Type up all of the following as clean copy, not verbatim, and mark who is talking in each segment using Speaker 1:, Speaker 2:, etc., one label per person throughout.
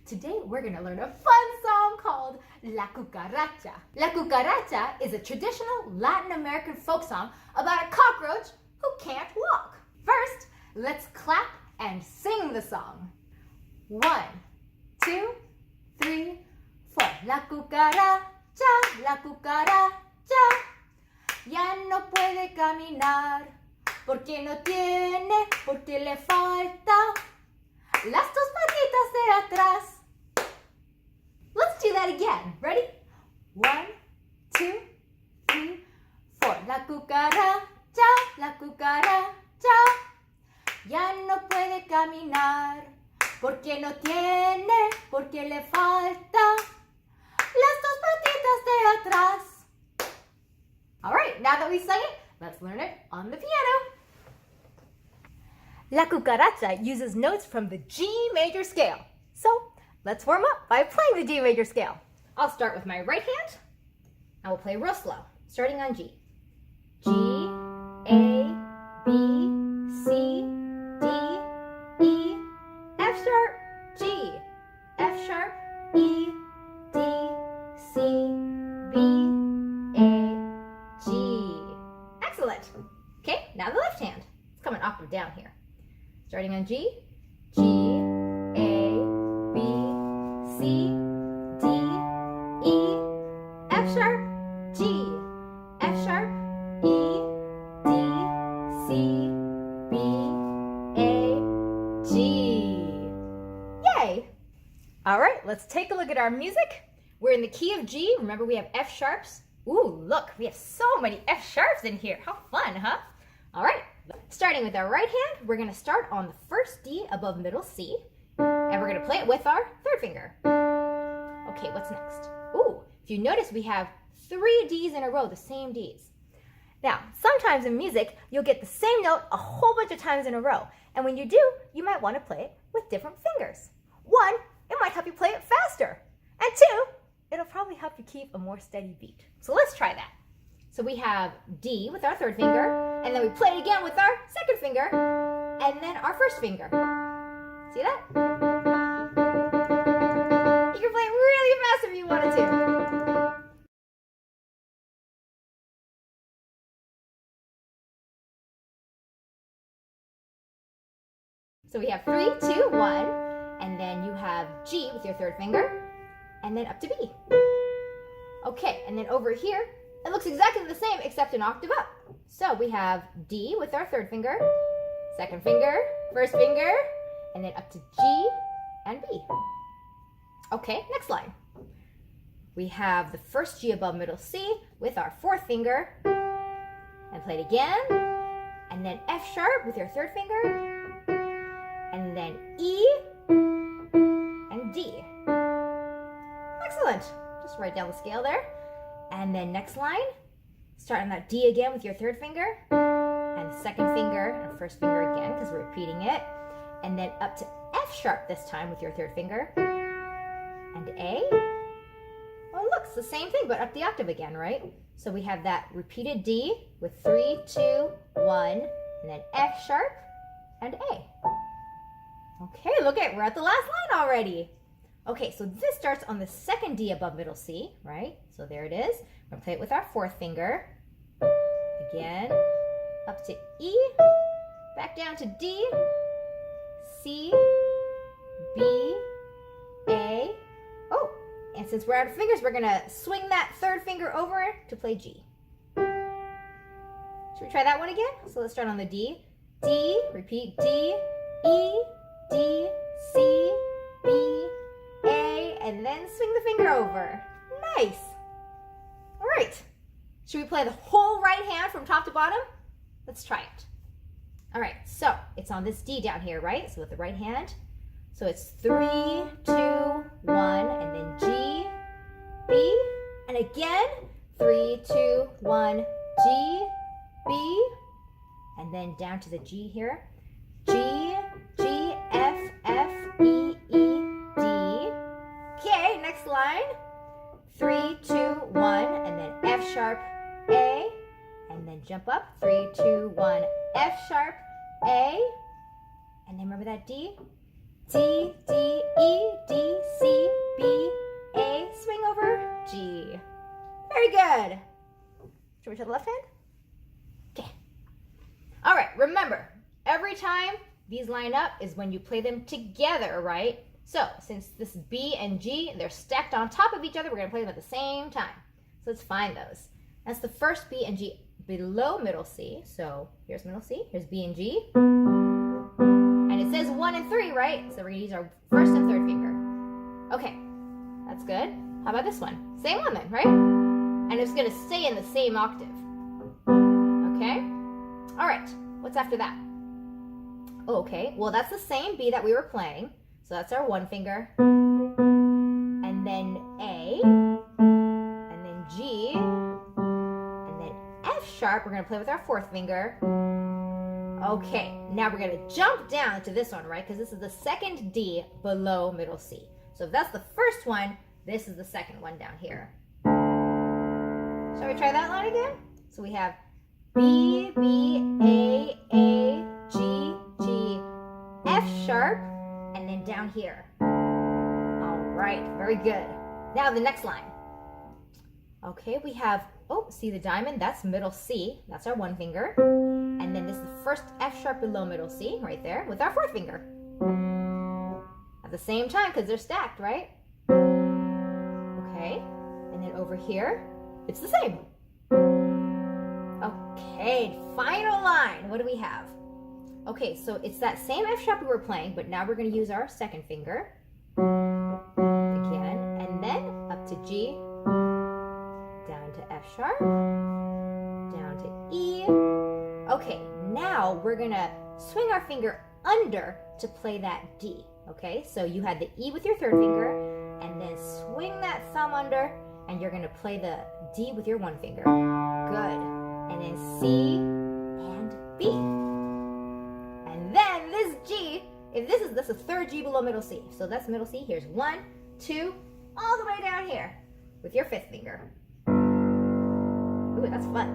Speaker 1: Today we're going to learn a fun song called La Cucaracha. La Cucaracha is a traditional Latin American folk song about a cockroach who can't walk. First, let's clap and sing the song. 1, 2, 3, 4. La cucaracha, ya no puede caminar, porque no tiene, porque le falta las dos patitas de atrás. Let's do that again. Ready? 1, 2, 3, 4. La cucaracha, ya no puede caminar, porque no tiene, porque le falta las dos patitas de atrás. All right, now that we sang it, let's learn it on the piano. La cucaracha uses notes from the G major scale. So let's warm up by playing the G major scale. I'll start with my right hand. I will play real slow, starting on G. G, A, B, C, D, E, F sharp, G, F sharp, E, D, C, B, A, G. Excellent. Okay, now the left hand. Let's come an octave down here. Starting on G, G, A, B, C, D, E, F sharp, G, F sharp, E, D, C, B, A, G. Yay! All right, let's take a look at our music. We're in the key of G. Remember, we have F sharps. Ooh, look, we have so many F sharps in here. How fun, huh? All right, starting with our right hand, we're going to start on the first D above middle C, and we're going to play it with our third finger. Okay, what's next? Ooh, if you notice, we have 3 Ds in a row, the same Ds. Now, sometimes in music, you'll get the same note a whole bunch of times in a row, and when you do, you might want to play it with different fingers. 1, it might help you play it faster, and 2, it'll probably help you keep a more steady beat. So let's try that. So we have D with our third finger, and then we play it again with our second finger, and then our first finger. See that? You can play it really fast if you wanted to. So we have 3, 2, 1, and then you have G with your third finger, and then up to B. Okay, and then over here, it looks exactly the same except an octave up. So we have D with our third finger, second finger, first finger, and then up to G and B. Okay, next line. We have the first G above middle C with our fourth finger, and play it again, and then F sharp with your third finger, and then E and D. Excellent. Just write down the scale there. And then next line, start on that D again with your third finger, and second finger, and first finger again, because we're repeating it. And then up to F sharp this time with your third finger, and A. Well, look, it's the same thing, but up the octave again, right? So we have that repeated D with 3, 2, 1, and then F sharp, and A. Okay, look at, we're at the last line already. Okay, so this starts on the second D above middle C, right? So there it is. We're going to play it with our fourth finger. Again, up to E, back down to D, C, B, A. Oh, and since we're out of fingers, we're going to swing that third finger over to play G. Should we try that one again? So let's start on the D. D, repeat D, E, D, C, B, A, and then swing the finger over. Nice. All right. Should we play the whole right hand from top to bottom? Let's try it. All right, so it's on this D down here, right? So with the right hand. So it's 3, 2, 1, and then G, B, and again, 3, 2, 1, G, B, and then down to the G here. G, G, F, F, E, E, D. Okay, next line. 3, 2, 1, and then F sharp, A, and then jump up. 3, 2, 1, F sharp, A, and then remember that D? D, D, E, D, C, G. Very good. Should we try the left hand? Okay. All right, remember, every time these line up is when you play them together, right? So since this B and G, they're stacked on top of each other, we're gonna play them at the same time. So let's find those. That's the first B and G below middle C. So here's middle C, here's B and G. And it says 1 and 3, right? So we're gonna use our first and third finger. Okay, that's good. How about this one? Same one then, right? And it's gonna stay in the same octave. Okay? All right, what's after that? Okay, well that's the same B that we were playing. So that's our 1 finger. And then A, and then G, and then F sharp, we're gonna play with our 4th finger. Okay, now we're gonna jump down to this one, right? Because this is the second D below middle C. So if that's the first one, this is the second one down here. Shall we try that line again? So we have B, B, A, G, G, F sharp, and then down here. All right, very good. Now the next line. Okay, we have, oh, see the diamond? That's middle C. That's our 1 finger. And then this is the first F sharp below middle C, right there, with our 4th finger. At the same time, because they're stacked, right? Okay, and then over here, it's the same. Okay, final line. What do we have? Okay, so it's that same F sharp we were playing, but now we're going to use our 2nd finger. Again, and then up to G, down to F sharp, down to E. Okay, now we're going to swing our finger under to play that D. Okay, so you had the E with your 3rd finger, and then swing that thumb under, and you're going to play the D with your 1 finger. Good. And then C and B. And then this G, if this is a 3rd G below middle C. So that's middle C. Here's 1, 2, all the way down here with your 5th finger. Ooh, that's fun.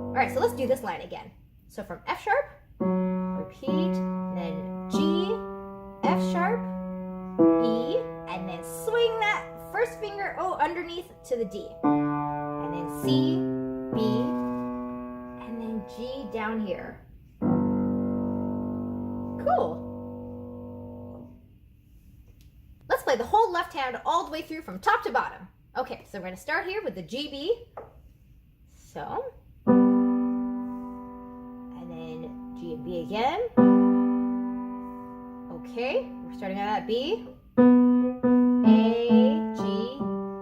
Speaker 1: All right, so let's do this line again. So from F sharp, repeat, then G, F sharp, E, and then swing that 1st finger underneath to the D. And then C, B, and then G down here. Cool. Let's play the whole left hand all the way through from top to bottom. Okay, so we're going to start here with the G, B. So, and then G and B again. Okay, we're starting on that B. A, G,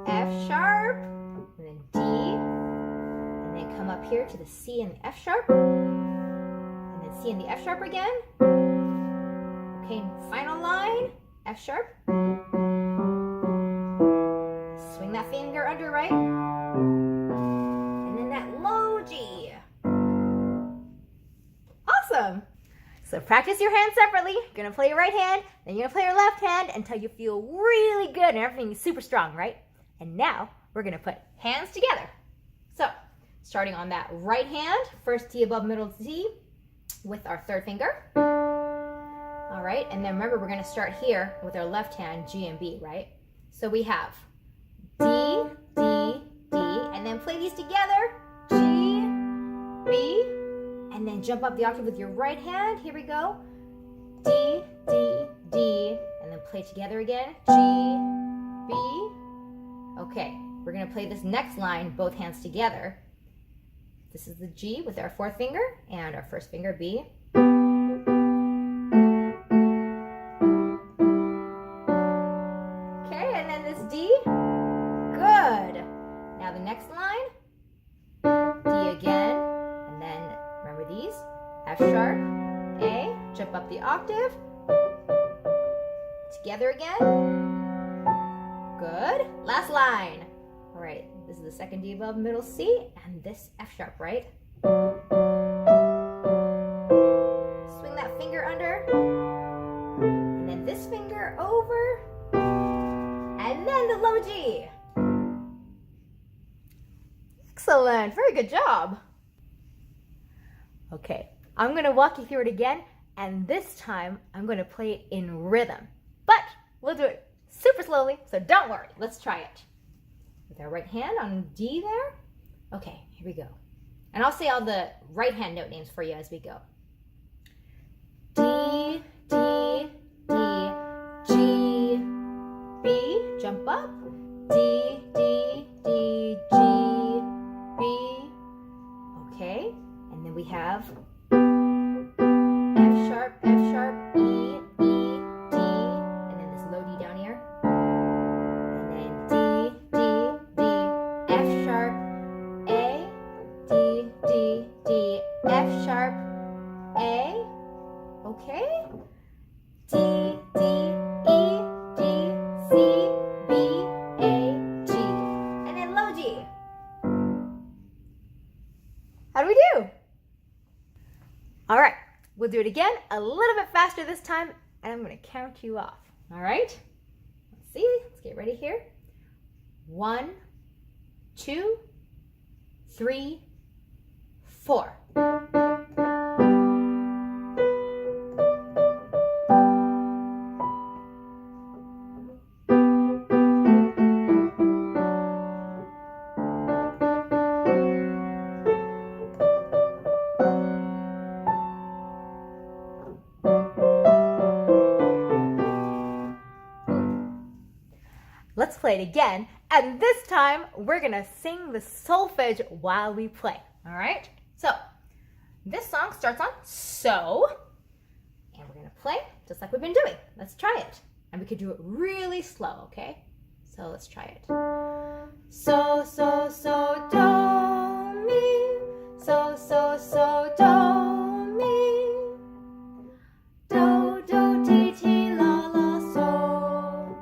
Speaker 1: F sharp, and then D, and then come up here to the C and the F sharp, and then C and the F sharp again. Okay, final line, F sharp. Swing that finger under, right? And then that low G. Awesome. So practice your hands separately. You're gonna play your right hand, then you're gonna play your left hand until you feel really good and everything is super strong, right? And now we're gonna put hands together. So starting on that right hand, first D above middle D with our 3rd finger. All right, and then remember we're gonna start here with our left hand, G and B, right? So we have D, D, D, and then play these together, G, B, and then jump up the octave with your right hand. Here we go. D, D, D, and then play together again. G, B. Okay, we're gonna play this next line, both hands together. This is the G with our 4th finger and our 1st finger, B. Okay, and then this D. Good. Now the next line, D again, and then remember these, F sharp, A, jump up the octave, together again, good, last line. All right, this is the 2nd D above middle C, and this F sharp, right? Swing that finger under, and then this finger over, and then the low G. Excellent, very good job. Okay, I'm going to walk you through it again, and this time I'm going to play it in rhythm. But we'll do it super slowly, so don't worry. Let's try it. with our right hand on D there. Okay, here we go. And I'll say all the right hand note names for you as we go. D, D, D, G, B, jump up. D, D, D, G, B. Okay, and then we have F sharp, E, E, D, and then this low D down here. And then D, D, D, F sharp, A, D, D, D, F sharp, A. Okay. D, D, E, D, C, B, A, G. And then low G. How do we do? All right, we'll do it again a little bit faster this time, and I'm going to count you off. All right? Let's see. Let's get ready here. 1, 2, 3, 4. Let's play it again, and this time we're gonna sing the solfege while we play, all right? So, this song starts on so, and we're gonna play just like we've been doing. Let's try it. And we could do it really slow, okay? So let's try it. So, so, so, do, mi. So, so, so, do, mi. Do, do, ti, ti, la, la, so.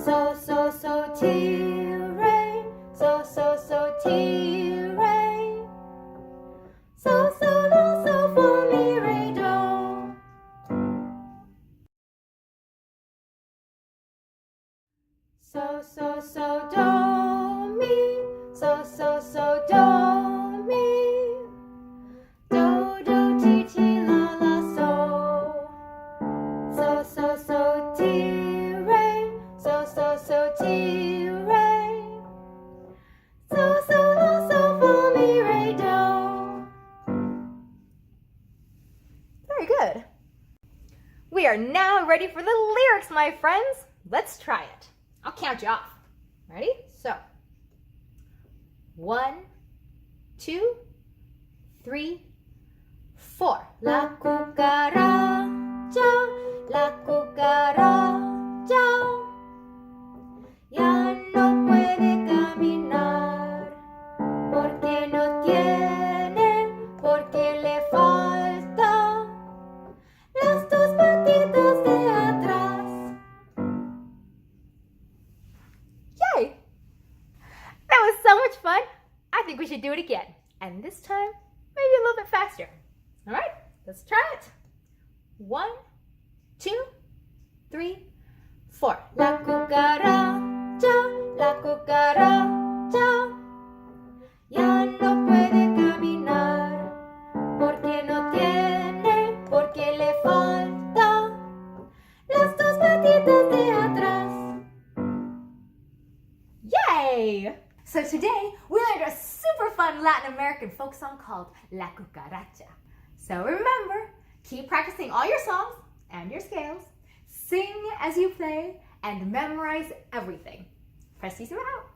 Speaker 1: So, so, so, ti, re. So, so, so, ti, re. So, so, la, so, fa, mi, re, do. So, so, so, do, mi. So, so, so, do, mi. Do, do, ti, ti, la, la, so. So, so, so, ti, re. So, so, so, ti, re. So, so, la, so, fa, mi, re, do. Very good. We are now ready for the lyrics, my friends. Let's try it. I'll count you off. Ready? So, 1, 2, 3, 4. La cucaracha, la cucaracha, ya no puede caminar, porque no tiene, porque le falta las dos patitas de atrás. Yay! That was so much fun. I think we should do it again. And this time, maybe a little bit faster. All right, let's try it. 1, 2, 3, 4. La cucaracha, ya no puede caminar, porque no tiene, porque le falta las dos patitas de atrás. Yay! So today, we learned a super fun Latin American folk song called La Cucaracha. So remember, keep practicing all your songs and your scales, sing as you play, and memorize everything. Prestissima out!